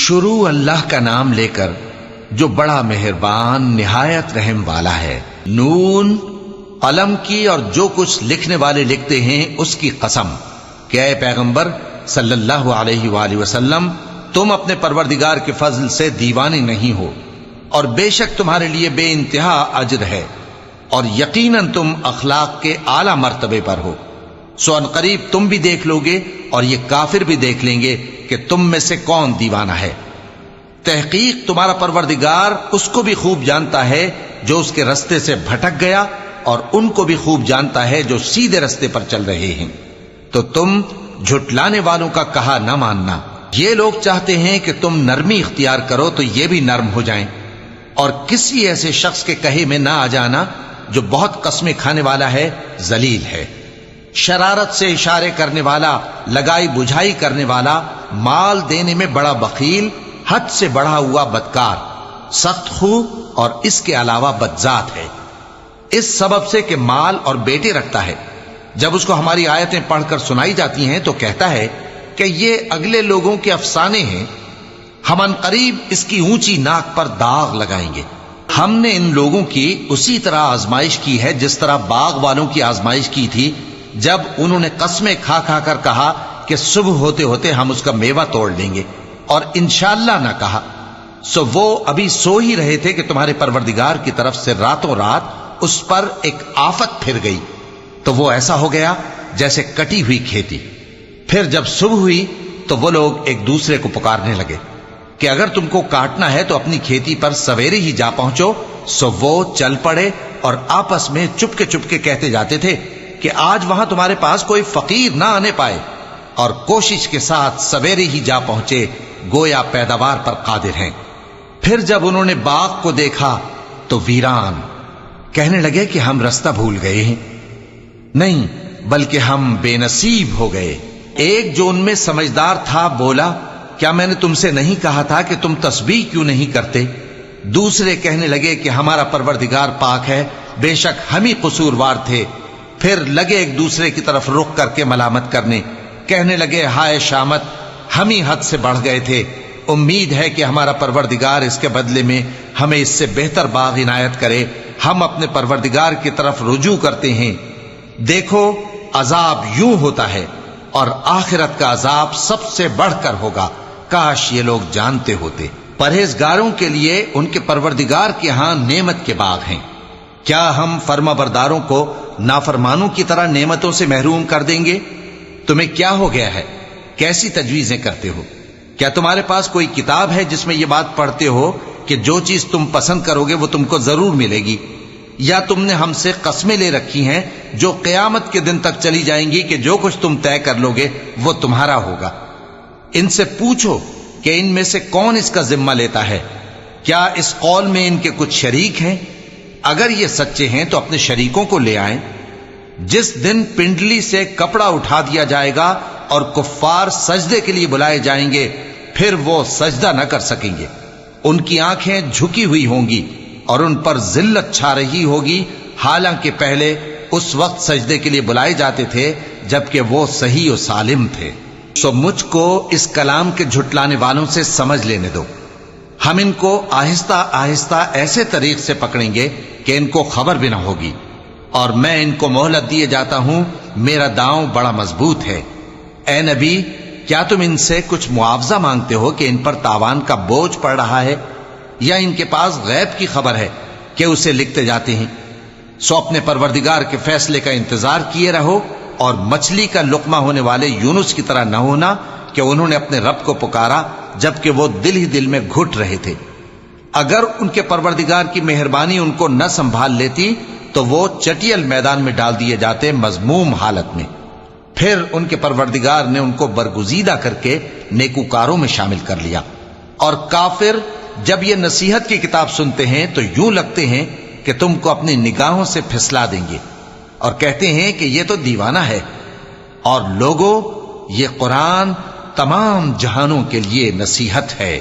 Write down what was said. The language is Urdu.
شروع اللہ کا نام لے کر جو بڑا مہربان نہایت رحم والا ہے۔ نون، قلم کی اور جو کچھ لکھنے والے لکھتے ہیں اس کی قسم کہ اے پیغمبر صلی اللہ علیہ وآلہ وسلم، تم اپنے پروردگار کے فضل سے دیوانے نہیں ہو، اور بے شک تمہارے لیے بے انتہا اجر ہے، اور یقیناً تم اخلاق کے اعلی مرتبے پر ہو۔ سو ان قریب تم بھی دیکھ لو گے اور یہ کافر بھی دیکھ لیں گے کہ تم میں سے کون دیوانہ ہے۔ تحقیق تمہارا پروردگار اس کو بھی خوب جانتا ہے جو اس کے رستے سے بھٹک گیا، اور ان کو بھی خوب جانتا ہے جو سیدھے رستے پر چل رہے ہیں۔ تو تم جھٹلانے والوں کا کہا نہ ماننا۔ یہ لوگ چاہتے ہیں کہ تم نرمی اختیار کرو تو یہ بھی نرم ہو جائیں، اور کسی ایسے شخص کے کہے میں نہ آ جانا جو بہت قسمیں کھانے والا ہے، ذلیل ہے، شرارت سے اشارے کرنے والا، لگائی بجھائی کرنے والا، مال دینے میں بڑا بخیل، حد سے بڑھا ہوا بدکار، سخت خو اور اس کے علاوہ بدذات ہے۔ اس سبب سے کہ مال اور بیٹے رکھتا ہے، جب اس کو ہماری آیتیں پڑھ کر سنائی جاتی ہیں تو کہتا ہے کہ یہ اگلے لوگوں کے افسانے ہیں، ہم ان قریب اس کی اونچی ناک پر داغ لگائیں گے۔ ہم نے ان لوگوں کی اسی طرح آزمائش کی ہے جس طرح باغ والوں کی آزمائش کی تھی، جب انہوں نے قسمیں کھا کھا کر کہا کہ صبح ہوتے ہوتے ہم اس کا میوہ توڑ لیں گے، اور انشاءاللہ نہ کہا۔ سو وہ ابھی سو ہی رہے تھے کہ تمہارے پروردگار کی طرف سے راتوں رات اس پر ایک آفت پھر گئی، تو وہ ایسا ہو گیا جیسے کٹی ہوئی کھیتی۔ پھر جب صبح ہوئی تو وہ لوگ ایک دوسرے کو پکارنے لگے کہ اگر تم کو کاٹنا ہے تو اپنی کھیتی پر سویرے ہی جا پہنچو۔ سو وہ چل پڑے اور آپس میں چپکے چپکے کہتے جاتے تھے کہ آج وہاں تمہارے پاس کوئی فقیر نہ آنے پائے، اور کوشش کے ساتھ سویرے ہی جا پہنچے، گویا پیداوار پر قادر ہیں۔ پھر جب انہوں نے باغ کو دیکھا تو ویران، کہنے لگے کہ ہم رستہ بھول گئے ہیں، نہیں بلکہ ہم بے نصیب ہو گئے۔ ایک جو ان میں سمجھدار تھا بولا، کیا میں نے تم سے نہیں کہا تھا کہ تم تسبیح کیوں نہیں کرتے؟ دوسرے کہنے لگے کہ ہمارا پروردگار پاک ہے، بے شک ہم ہی قصوروار تھے۔ پھر لگے ایک دوسرے کی طرف رخ کر کے ملامت کرنے، کہنے لگے ہائے شامت، ہم ہی حد سے بڑھ گئے تھے، امید ہے کہ ہمارا پروردگار اس کے بدلے میں ہمیں اس سے بہتر باغ عنایت کرے۔ ہم اپنے پروردگار کی طرف رجوع کرتے ہیں۔ دیکھو عذاب یوں ہوتا ہے، اور آخرت کا عذاب سب سے بڑھ کر ہوگا، کاش یہ لوگ جانتے ہوتے۔ پرہیزگاروں کے لیے ان کے پروردگار کے ہاں نعمت کے باغ ہیں۔ کیا ہم فرما برداروں کو نافرمانوں کی طرح نعمتوں سے محروم کر دیں گے؟ تمہیں کیا ہو گیا ہے؟ کیسی تجویزیں کرتے ہو؟ کیا تمہارے پاس کوئی کتاب ہے جس میں یہ بات پڑھتے ہو کہ جو چیز تم پسند کرو گے وہ تم کو ضرور ملے گی؟ یا تم نے ہم سے قسمیں لے رکھی ہیں جو قیامت کے دن تک چلی جائیں گی کہ جو کچھ تم طے کر لو گے وہ تمہارا ہوگا؟ ان سے پوچھو کہ ان میں سے کون اس کا ذمہ لیتا ہے؟ کیا اس قول میں ان کے کچھ شریک ہیں؟ اگر یہ سچے ہیں تو اپنے شریکوں کو لے آئیں۔ جس دن پنڈلی سے کپڑا اٹھا دیا جائے گا اور کفار سجدے کے لیے بلائے جائیں گے، پھر وہ سجدہ نہ کر سکیں گے، ان کی آنکھیں جھکی ہوئی ہوں گی اور ان پر ذلت چھا رہی ہوگی، حالانکہ پہلے اس وقت سجدے کے لیے بلائے جاتے تھے جبکہ وہ صحیح و سالم تھے۔ سو مجھ کو اس کلام کے جھٹلانے والوں سے سمجھ لینے دو، ہم ان کو آہستہ آہستہ ایسے طریق سے پکڑیں گے کہ ان کو خبر بھی نہ ہوگی، اور میں ان کو مہلت دیے جاتا ہوں، میرا داؤں بڑا مضبوط ہے۔ اے نبی، کیا تم ان سے کچھ معاوضہ مانگتے ہو کہ ان پر تاوان کا بوجھ پڑ رہا ہے، یا ان کے پاس غیب کی خبر ہے کہ اسے لکھتے جاتے ہیں؟ سو اپنے پروردگار کے فیصلے کا انتظار کیے رہو، اور مچھلی کا لقمہ ہونے والے یونس کی طرح نہ ہونا کہ انہوں نے اپنے رب کو پکارا جبکہ وہ دل ہی دل میں گھٹ رہے تھے۔ اگر ان کے پروردگار کی مہربانی ان کو نہ سنبھال لیتی تو وہ چٹیل میدان میں ڈال دیے جاتے مذموم حالت میں۔ پھر ان کے پروردگار نے ان کو برگزیدہ کر کے نیکوکاروں میں شامل کر لیا۔ اور کافر جب یہ نصیحت کی کتاب سنتے ہیں تو یوں لگتے ہیں کہ تم کو اپنی نگاہوں سے پھسلا دیں گے، اور کہتے ہیں کہ یہ تو دیوانہ ہے۔ اور لوگوں، یہ قرآن تمام جہانوں کے لیے نصیحت ہے۔